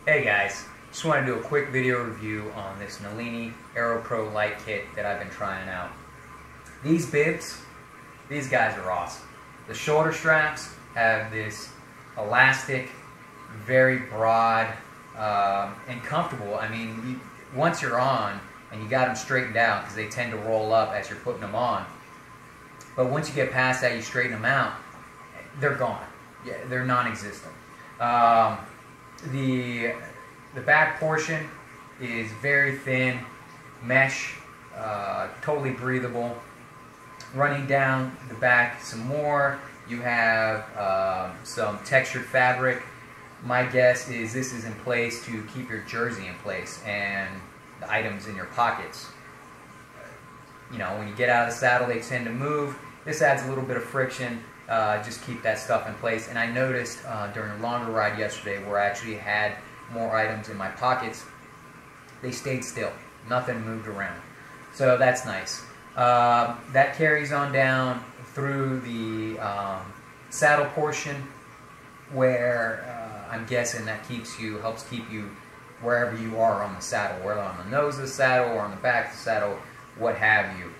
Hey guys, just want to do a quick video review on this Nalini Aeroprolight kit that I've been trying out. These bibs, these guys are awesome. The shoulder straps have this elastic, very broad, and comfortable. I mean, once you're on and you got them straightened out, because they tend to roll up as you're putting them on, but once you get past that, you straighten them out, they're gone. Yeah, they're non-existent. The back portion is very thin, mesh, totally breathable. Running down the back some more, you have some textured fabric. My guess is this is in place to keep your jersey in place and the items in your pockets. You know, when you get out of the saddle, they tend to move. This adds a little bit of friction. Just keep that stuff in place. And I noticed during a longer ride yesterday where I actually had more items in my pockets, they stayed still. Nothing moved around. So that's nice. That carries on down through the saddle portion where I'm guessing that helps keep you wherever you are on the saddle, whether on the nose of the saddle or on the back of the saddle, what have you.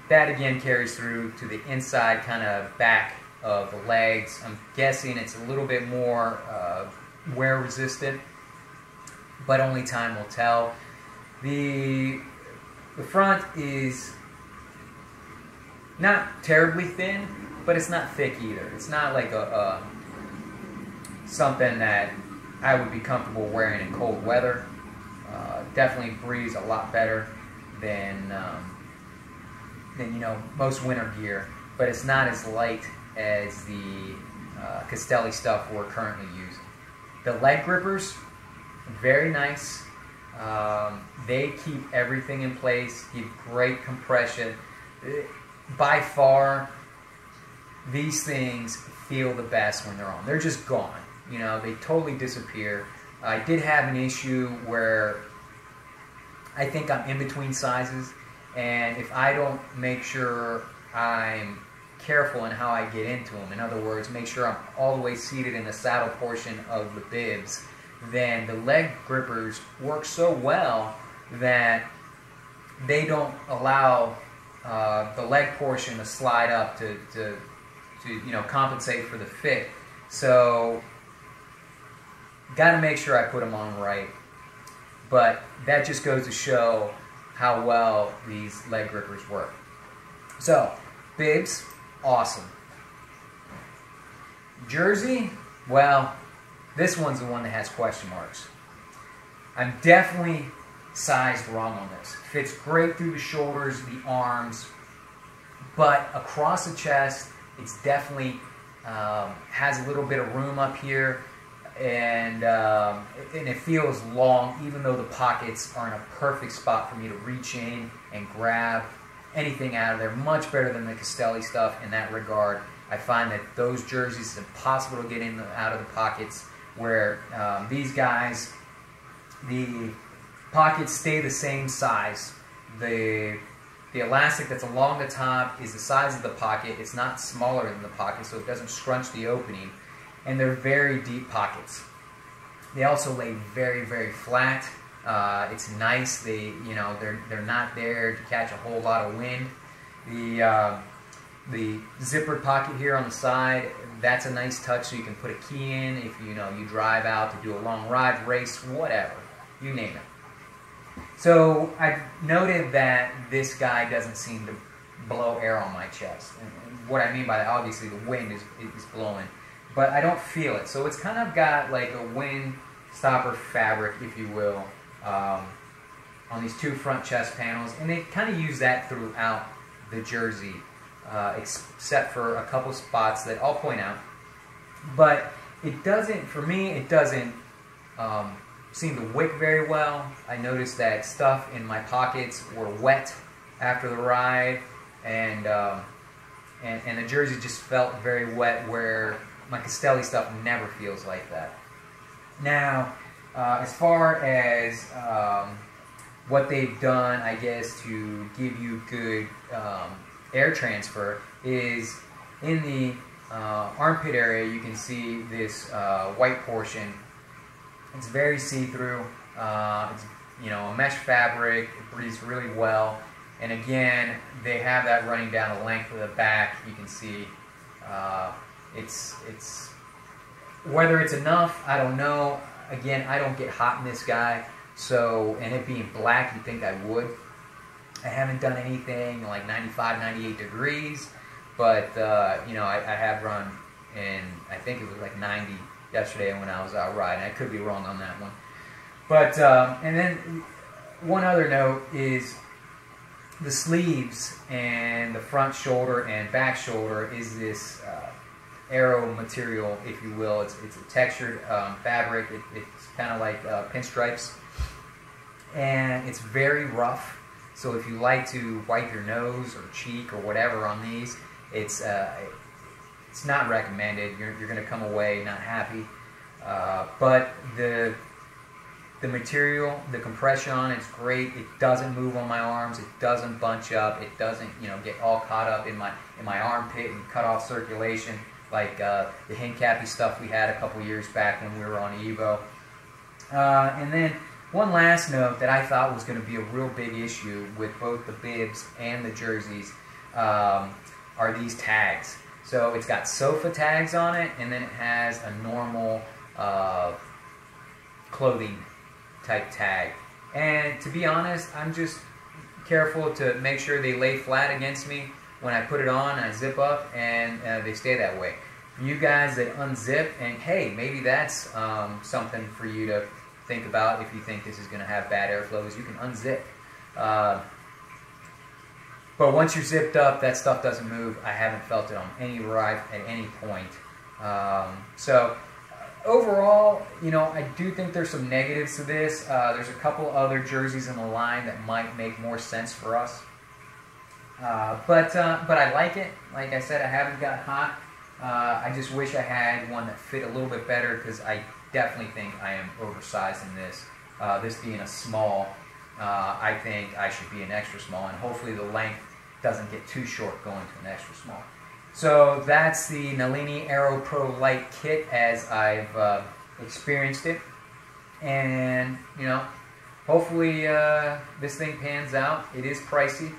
That again carries through to the inside kind of back of the legs. I'm guessing it's a little bit more wear resistant, but only time will tell. The front is not terribly thin, but it's not thick either. It's not like something that I would be comfortable wearing in cold weather. Definitely breathes a lot better than most winter gear, but it's not as light as the Castelli stuff we're currently using. The leg grippers, very nice. They keep everything in place, give great compression. By far, these things feel the best when they're on. They're just gone. You know, they totally disappear. I did have an issue where I think I'm in between sizes, and if I don't make sure I'm careful in how I get into them, in other words, make sure I'm all the way seated in the saddle portion of the bibs, then the leg grippers work so well that they don't allow the leg portion to slide up to compensate for the fit. So got to make sure I put them on right. But that just goes to show how well these leg grippers work. So, bibs, awesome. Jersey, well, this one's the one that has question marks. I'm definitely sized wrong on this. Fits great through the shoulders, the arms, but across the chest, it's definitely has a little bit of room up here, and it feels long, even though the pockets are in a perfect spot for me to reach in and grab anything out of there. Much better than the Castelli stuff in that regard. I find that those jerseys, it's impossible to get in and out of the pockets, where these guys, the pockets stay the same size. The elastic that's along the top is the size of the pocket. It's not smaller than the pocket, so it doesn't scrunch the opening. And they're very deep pockets. They also lay very, very flat. It's nice. They're not there to catch a whole lot of wind. The zippered pocket here on the side, that's a nice touch, so you can put a key in if you drive out to do a long ride, race, whatever, you name it. So I've noted that this guy doesn't seem to blow air on my chest. And what I mean by that, obviously the wind is blowing, but I don't feel it. So it's kind of got like a wind stopper fabric, if you will, on these two front chest panels, and they kind of use that throughout the jersey, except for a couple spots that I'll point out. But it doesn't, for me, it doesn't seem to wick very well. I noticed that stuff in my pockets were wet after the ride, and the jersey just felt very wet, where my Castelli stuff never feels like that. Now, as far as what they've done, I guess, to give you good air transfer, is in the armpit area, you can see this white portion. It's very see-through. It's a mesh fabric. It breathes really well. And again, they have that running down the length of the back. You can see it's whether it's enough, I don't know. Again, I don't get hot in this guy, so, and it being black, you'd think I would. I haven't done anything like 95, 98 degrees, but I have run in, I think it was like 90 yesterday when I was out riding. I could be wrong on that one. But, and then one other note is the sleeves and the front shoulder and back shoulder is this aero material, if you will. It's a textured fabric. It's kind of like pinstripes, and it's very rough. So if you like to wipe your nose or cheek or whatever on these, it's not recommended. You're going to come away not happy. But the material, the compression on it's great. It doesn't move on my arms. It doesn't bunch up. It doesn't get all caught up in my armpit and cut off circulation like the Hincappy stuff we had a couple years back when we were on Evo. And then one last note that I thought was going to be a real big issue with both the bibs and the jerseys are these tags. So it's got sofa tags on it, and then it has a normal clothing type tag. And to be honest, I'm just careful to make sure they lay flat against me when I put it on and I zip up, and they stay that way. For you guys that unzip, and hey, maybe that's something for you to think about if you think this is going to have bad airflow, is you can unzip. But once you're zipped up, that stuff doesn't move. I haven't felt it on any ride at any point. So overall, I do think there's some negatives to this. There's a couple other jerseys in the line that might make more sense for us. But I like it. Like I said, I haven't got hot. I just wish I had one that fit a little bit better, because I definitely think I am oversized in this. This being a small, I think I should be an extra small, and hopefully the length doesn't get too short going to an extra small. So that's the Nalini Aeroprolight kit as I've experienced it. And, hopefully this thing pans out. It is pricey.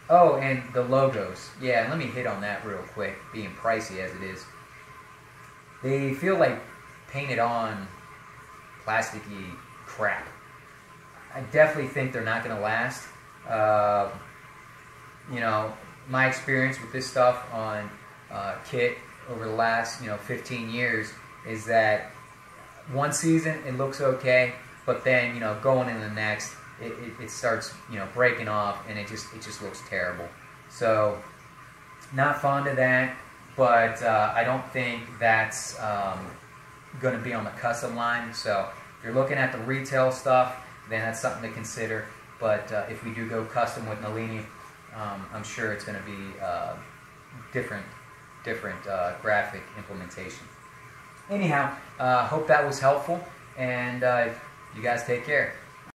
Oh, and the logos. Yeah, let me hit on that real quick, being pricey as it is. They feel like painted on plasticky crap. I definitely think they're not going to last. My experience with this stuff on kit over the last 15 years is that one season it looks okay, but then going in the next it starts breaking off, and it just looks terrible. So not fond of that, but I don't think that's going to be on the custom line. So if you're looking at the retail stuff, then that's something to consider. But if we do go custom with Nalini, I'm sure it's going to be different graphic implementation. Anyhow, hope that was helpful, and you guys take care.